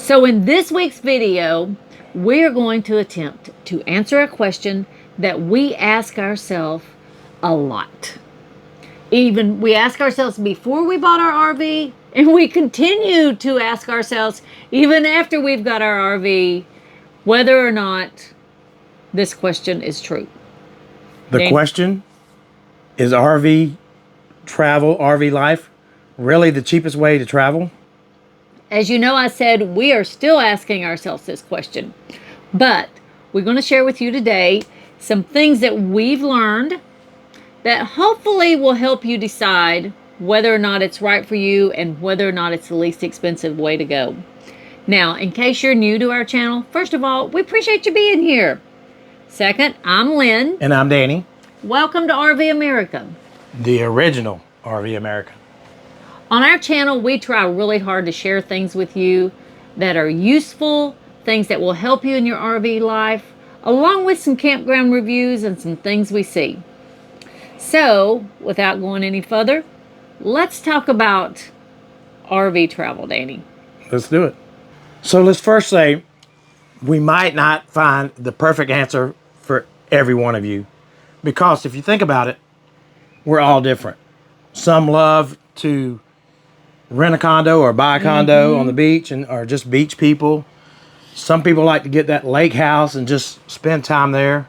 So in this week's video, we're going to attempt to answer a question that we ask ourselves a lot. Even we ask ourselves before we bought our RV, and we continue to ask ourselves even after we've got our RV, whether or not this question is true. The question is, RV travel, RV life, really the cheapest way to travel? As you know, I said we are still asking ourselves this question, but we're going to share with you today some things that we've learned that hopefully will help you decide whether or not it's right for you and whether or not it's the least expensive way to go. Now, in case you're new to our channel, first of all, we appreciate you being here. Second, I'm Lynn. And I'm Danny. Welcome to RV America, The original RV America. On our channel, we try really hard to share things with you that are useful, things that will help you in your RV life, along with some campground reviews and some things we see. So, without going any further, let's talk about RV travel, Danny. Let's do it. So let's first say we might not find the perfect answer for every one of you, because if you think about it, we're all different. Some love to rent a condo or buy a condo on the beach and are just beach people. Some people like to get that lake house and just spend time there.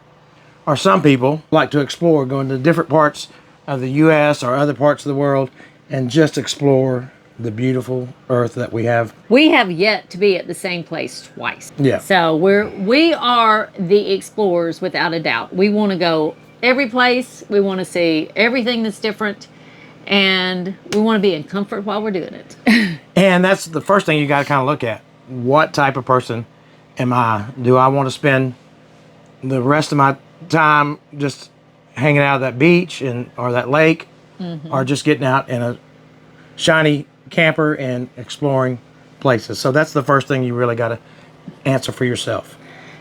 Or some people like to explore, going to different parts of the U.S. or other parts of the world and just explore the beautiful earth that we have. We have yet to be at the same place twice. Yeah. So we are the explorers without a doubt. We want to go every place. We want to see everything that's different. And we want to be in comfort while we're doing it. And that's the first thing you got to kind of look at. What type of person am I? Do I want to spend the rest of my time just hanging out at that beach or that lake, or just getting out in a shiny camper and exploring places? So that's the first thing you really got to answer for yourself.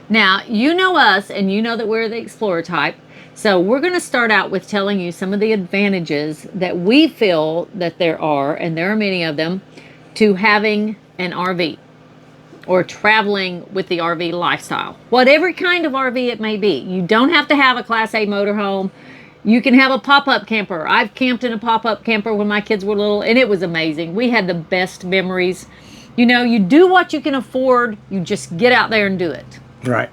Now, you know us, and you know that we're the explorer type. So we're going to start out with telling you some of the advantages that we feel that there are, and there are many of them, to having an RV or traveling with the RV lifestyle. Whatever kind of RV it may be. You don't have to have a Class A motorhome. You can have a pop-up camper. I've camped in a pop-up camper when my kids were little, and it was amazing. We had the best memories. You know, you do what you can afford. You just get out there and do it. Right.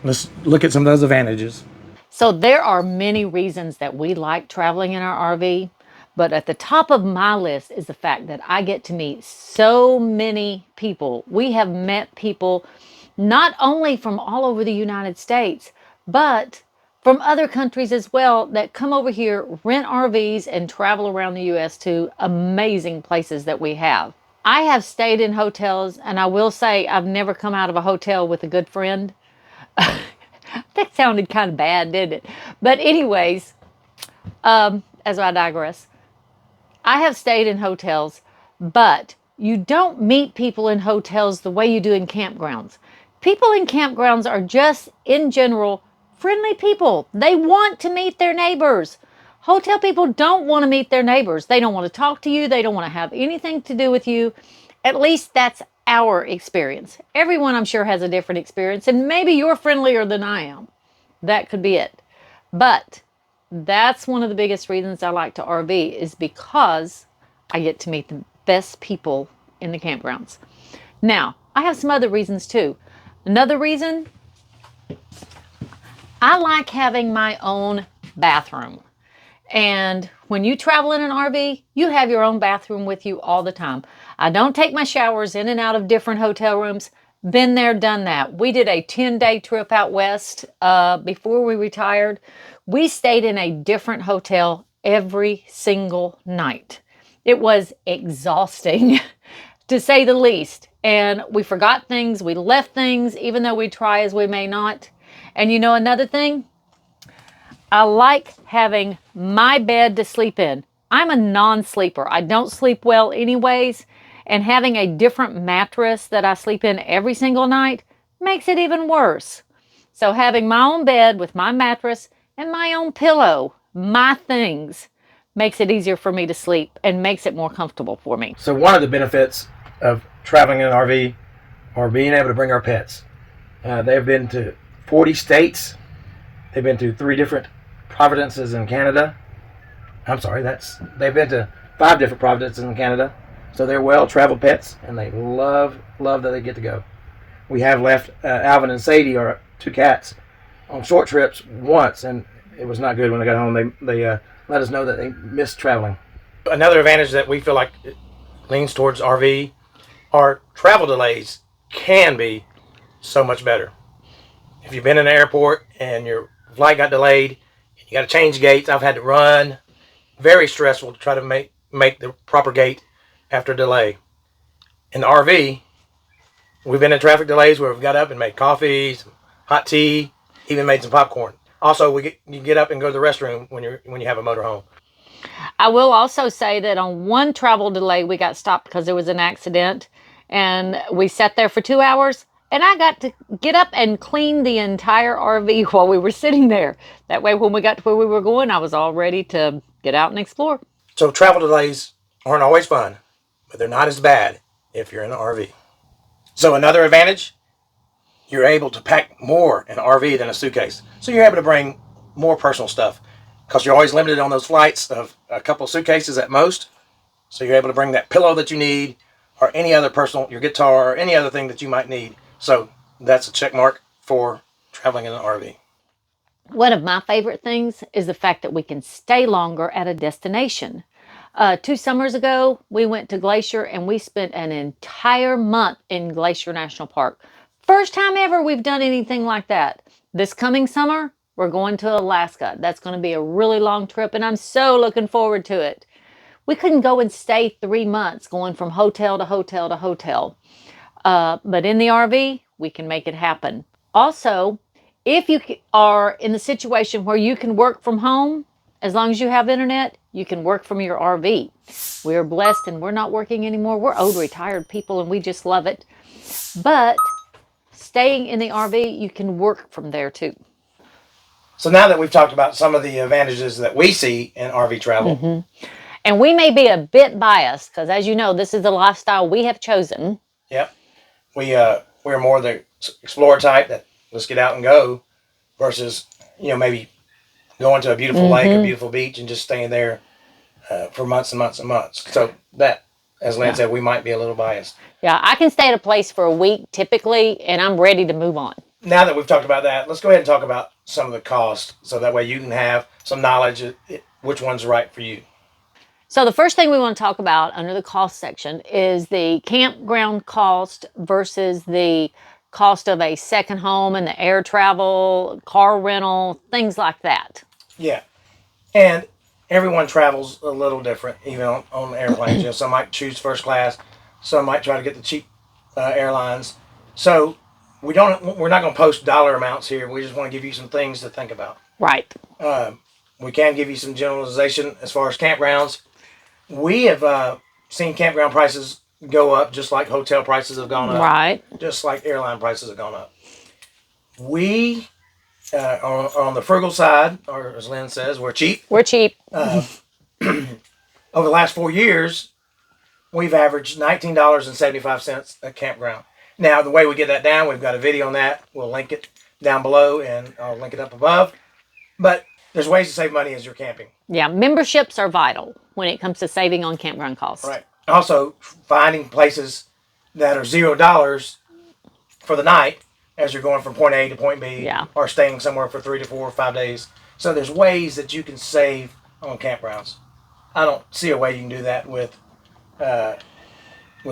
Let's look at some of those advantages. So there are many reasons that we like traveling in our RV, but at the top of my list is the fact that I get to meet so many people. We have met people not only from all over the United States, but from other countries as well that come over here, rent RVs, and travel around the U.S. to amazing places that we have. I have stayed in hotels, and I will say I've never come out of a hotel with a good friend. That sounded kind of bad, didn't it? But anyways, as I digress, I have stayed in hotels, but you don't meet people in hotels the way you do in campgrounds. People in campgrounds are just, in general, friendly people. They want to meet their neighbors. Hotel people don't want to meet their neighbors. They don't want to talk to you. They don't want to have anything to do with you. At least that's our experience. Everyone, I'm sure, has a different experience, and maybe you're friendlier than I am. That could be it. But that's one of the biggest reasons I like to RV, is because I get to meet the best people in the campgrounds. Now, I have some other reasons too. Another reason, I like having my own bathroom. And when you travel in an RV, you have your own bathroom with you all the time. I don't take my showers in and out of different hotel rooms. Been there, done that. We did a 10-day trip out west before we retired. We stayed in a different hotel every single night. It was exhausting, to say the least. And we forgot things, we left things, even though we try as we may not. And you know another thing? I like having my bed to sleep in. I'm a non-sleeper. I don't sleep well anyways, and having a different mattress that I sleep in every single night makes it even worse. So having my own bed with my mattress and my own pillow, my things, makes it easier for me to sleep and makes it more comfortable for me. So one of the benefits of traveling in an RV are being able to bring our pets. They've been to 40 states. They've been to 3 different provinces in Canada. I'm sorry, they've been to 5 different provinces in Canada. So they're well-traveled pets, and they love that they get to go. We have left Alvin and Sadie, our 2 cats, on short trips once, and it was not good when they got home. They let us know that they missed traveling. Another advantage that we feel like leans towards RV are travel delays can be so much better. If you've been in an airport and your flight got delayed, you got to change gates. I've had to run. Very stressful to try to make the proper gate after a delay. In the RV, we've been in traffic delays where we've got up and made coffee, some hot tea, even made some popcorn. Also, you get up and go to the restroom when you have a motorhome. I will also say that on one travel delay, we got stopped because there was an accident, and we sat there for 2 hours, and I got to get up and clean the entire RV while we were sitting there. That way, when we got to where we were going, I was all ready to get out and explore. So travel delays aren't always fun, but they're not as bad if you're in an RV. So another advantage, you're able to pack more in an RV than a suitcase. So you're able to bring more personal stuff because you're always limited on those flights of a couple of suitcases at most. So you're able to bring that pillow that you need or any other personal, your guitar, or any other thing that you might need. So that's a check mark for traveling in an RV. One of my favorite things is the fact that we can stay longer at a destination. 2 summers ago, we went to Glacier and we spent an entire month in Glacier National Park. First time ever we've done anything like that. This coming summer, we're going to Alaska. That's going to be a really long trip, and I'm so looking forward to it. We couldn't go and stay 3 months going from hotel to hotel to hotel. But in the RV, we can make it happen. Also, if you are in the situation where you can work from home, as long as you have internet, you can work from your RV. We're blessed and we're not working anymore. We're old retired people and we just love it. But staying in the RV, you can work from there too. So now that we've talked about some of the advantages that we see in RV travel. And we may be a bit biased because, as you know, this is the lifestyle we have chosen. Yep. We're more the explorer type that let's get out and go versus, maybe going to a beautiful lake, a beautiful beach, and just staying there for months and months and months. So that, as Lynn said, we might be a little biased. Yeah, I can stay at a place for a week typically, and I'm ready to move on. Now that we've talked about that, let's go ahead and talk about some of the cost, so that way you can have some knowledge of which one's right for you. So the first thing we want to talk about under the cost section is the campground cost versus the cost of a second home and the air travel, car rental, things like that. Yeah. And everyone travels a little different, even on airplanes. Some might choose first class. Some might try to get the cheap airlines. So we're not going to post dollar amounts here. We just want to give you some things to think about. Right. We can give you some generalization as far as campgrounds. We have seen campground prices go up just like hotel prices have gone up. Right. Just like airline prices have gone up. We are on the frugal side, or as Lynn says, we're cheap. We're cheap. Over the last 4 years, we've averaged $19.75 a campground. Now, the way we get that down, we've got a video on that. We'll link it down below, and I'll link it up above. But there's ways to save money as you're camping. Yeah, memberships are vital when it comes to saving on campground costs. Right. Also, finding places that are $0 for the night as you're going from point A to point B, or staying somewhere for 3 to 4 or 5 days. So there's ways that you can save on campgrounds. I don't see a way you can do that with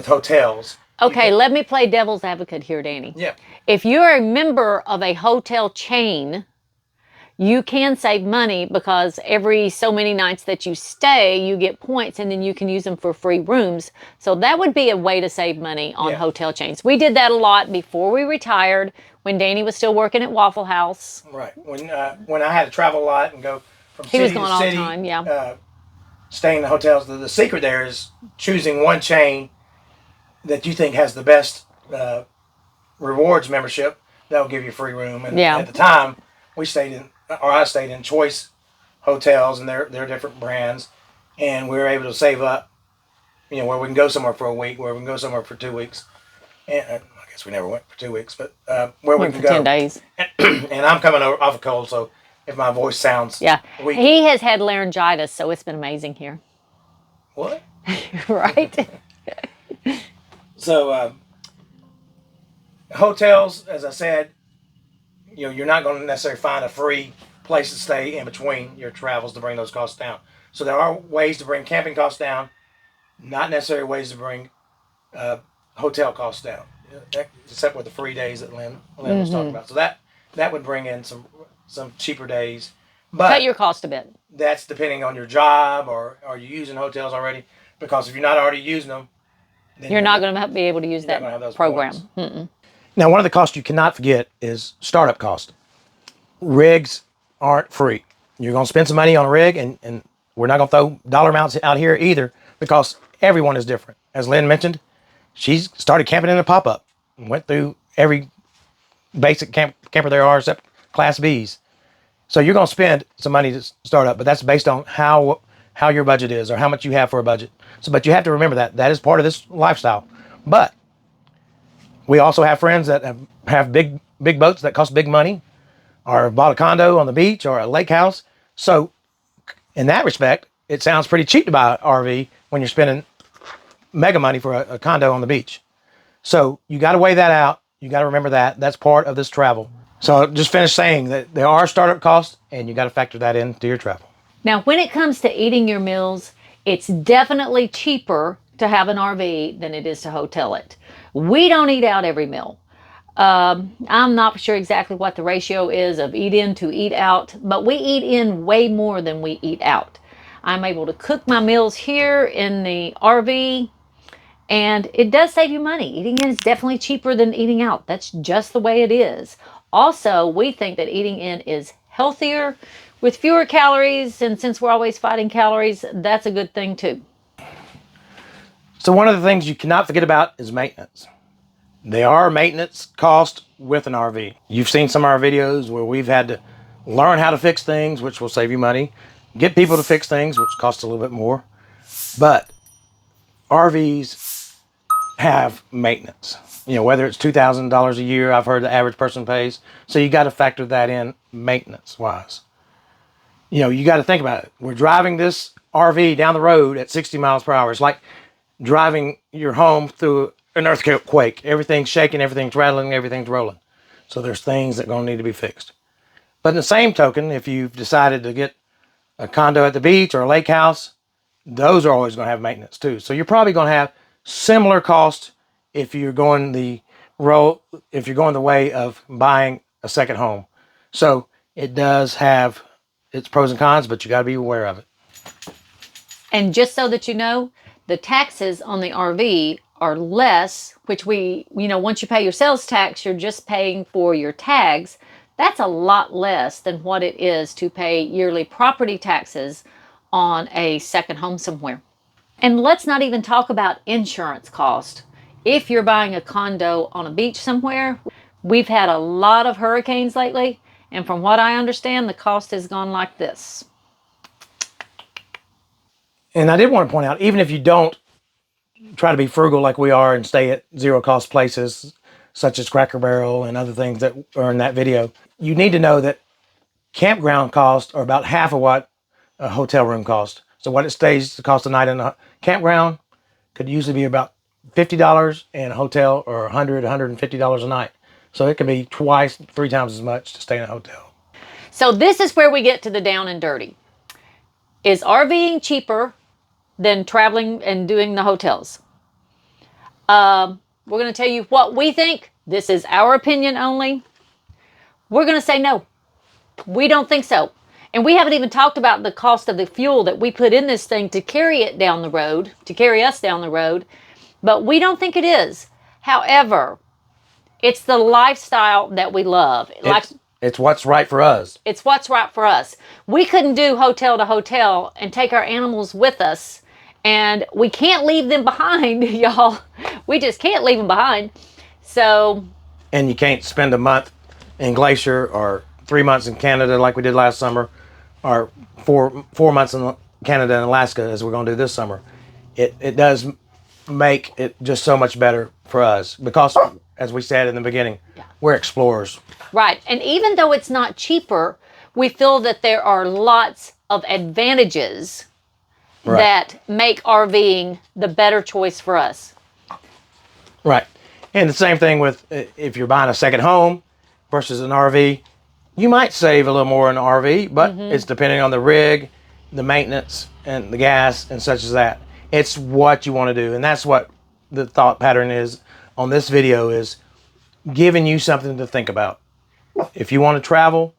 hotels. Okay, let me play devil's advocate here, Danny. Yeah. If you're a member of a hotel chain, you can save money because every so many nights that you stay, you get points and then you can use them for free rooms. So that would be a way to save money on hotel chains. We did that a lot before we retired when Danny was still working at Waffle House. Right. When I had to travel a lot and go from city to city. He was going all the time, staying in the hotels. The secret there is choosing one chain that you think has the best rewards membership that will give you a free room. And at the time, I stayed in Choice hotels, and they're different brands, and we were able to save up, where we can go somewhere for a week, where we can go somewhere for 2 weeks. And I guess we never went for 2 weeks, but where we Went can for go. 10 days. And I'm coming over off a cold, so if my voice sounds Yeah. weak, He has had laryngitis, so it's been amazing here. what? Right? So hotels, as I said, you're not going to necessarily find a free place to stay in between your travels to bring those costs down. So there are ways to bring camping costs down, not necessarily ways to bring hotel costs down, except with the free days that Lynn was talking about. So that would bring in some cheaper days, but Cut your cost a bit. that's depending on your job, or are you using hotels already? Because if you're not already using them, then You're not going to be able to use not gonna have that those program. points. Now, one of the costs you cannot forget is startup cost. Rigs aren't free. You're going to spend some money on a rig, and we're not going to throw dollar amounts out here either, because everyone is different. As Lynn mentioned, she started camping in a pop-up and went through every basic camper there are except Class Bs. So you're going to spend some money to start up, but that's based on how your budget is, or how much you have for a budget. So, but you have to remember that is part of this lifestyle. But we also have friends that have big boats that cost big money, or have bought a condo on the beach or a lake house. So in that respect, it sounds pretty cheap to buy an RV when you're spending mega money for a condo on the beach. So you got to weigh that out. You got to remember that. That's part of this travel. So I'll just finish saying that there are startup costs, and you got to factor that into your travel. Now, when it comes to eating your meals, it's definitely cheaper to have an RV than it is to hotel it. We don't eat out every meal. I'm not sure exactly what the ratio is of eat in to eat out, but we eat in way more than we eat out. I'm able to cook my meals here in the RV, and it does save you money. Eating in is definitely cheaper than eating out. That's just the way it is. Also, we think that eating in is healthier with fewer calories, and since we're always fighting calories, that's a good thing too. So one of the things you cannot forget about is maintenance. There are maintenance costs with an RV. You've seen some of our videos where we've had to learn how to fix things, which will save you money. Get people to fix things, which costs a little bit more. But RVs have maintenance. Whether it's $2,000 a year, I've heard the average person pays. So you got to factor that in maintenance-wise. You got to think about it. We're driving this RV down the road at 60 miles per hour. It's like driving your home through an earthquake. Everything's shaking, everything's rattling, everything's rolling. So there's things that are going to need to be fixed. But in the same token, if you've decided to get a condo at the beach or a lake house, those are always going to have maintenance too. So you're probably going to have similar costs if you're going the way of buying a second home. So it does have its pros and cons, but you got to be aware of it. And just so that you know, the taxes on the RV are less, which once you pay your sales tax, you're just paying for your tags. That's a lot less than what it is to pay yearly property taxes on a second home somewhere. And let's not even talk about insurance cost. If you're buying a condo on a beach somewhere, we've had a lot of hurricanes lately, and from what I understand, the cost has gone like this. And I did want to point out, even if you don't try to be frugal like we are and stay at zero cost places such as Cracker Barrel and other things that are in that video, you need to know that campground costs are about half of what a hotel room costs. So what it stays to cost a night in a campground could usually be about $50 in a hotel, or $100, $150 a night. So it could be twice, 3 times as much to stay in a hotel. So this is where we get to the down and dirty. Is RVing cheaper than traveling and doing the hotels? We're going to tell you what we think. This is our opinion only. We're going to say no. We don't think so. And we haven't even talked about the cost of the fuel that we put in this thing to carry it down the road, to carry us down the road. But we don't think it is. However, it's the lifestyle that we love. It's what's right for us. It's what's right for us. We couldn't do hotel to hotel and take our animals with us. And we can't leave them behind, y'all. We just can't leave them behind. So. And you can't spend a month in Glacier, or 3 months in Canada like we did last summer, or four months in Canada and Alaska as we're going to do this summer. It does make it just so much better for us because, as we said in the beginning, we're explorers. Right. And even though it's not cheaper, we feel that there are lots of advantages that make RVing the better choice for us. Right. And the same thing with if you're buying a second home versus an RV, you might save a little more in an RV, but it's depending on the rig, the maintenance, and the gas, and such as that. It's what you want to do. And that's what the thought pattern is on this video, is giving you something to think about. If you want to travel,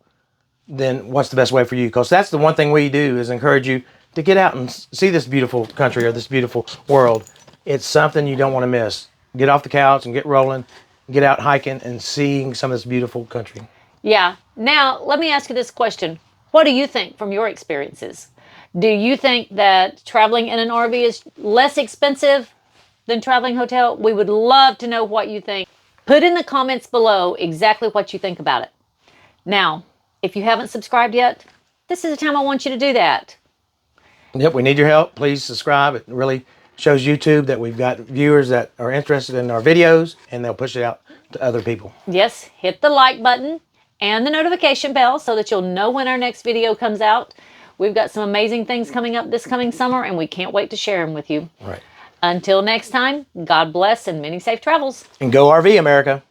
then what's the best way for you? Because that's the one thing we do, is encourage you to get out and see this beautiful country or this beautiful world. It's something you don't want to miss. Get off the couch and get rolling, get out hiking and seeing some of this beautiful country. Yeah. Now, let me ask you this question. What do you think from your experiences? Do you think that traveling in an RV is less expensive than traveling hotel? We would love to know what you think. Put in the comments below exactly what you think about it. Now, if you haven't subscribed yet, this is the time I want you to do that. Yep, we need your help. Please subscribe. It really shows YouTube that we've got viewers that are interested in our videos, and they'll push it out to other people. Yes, hit the like button and the notification bell so that you'll know when our next video comes out. We've got some amazing things coming up this coming summer, and we can't wait to share them with you. Right. Until next time, God bless and many safe travels. And go RV, America.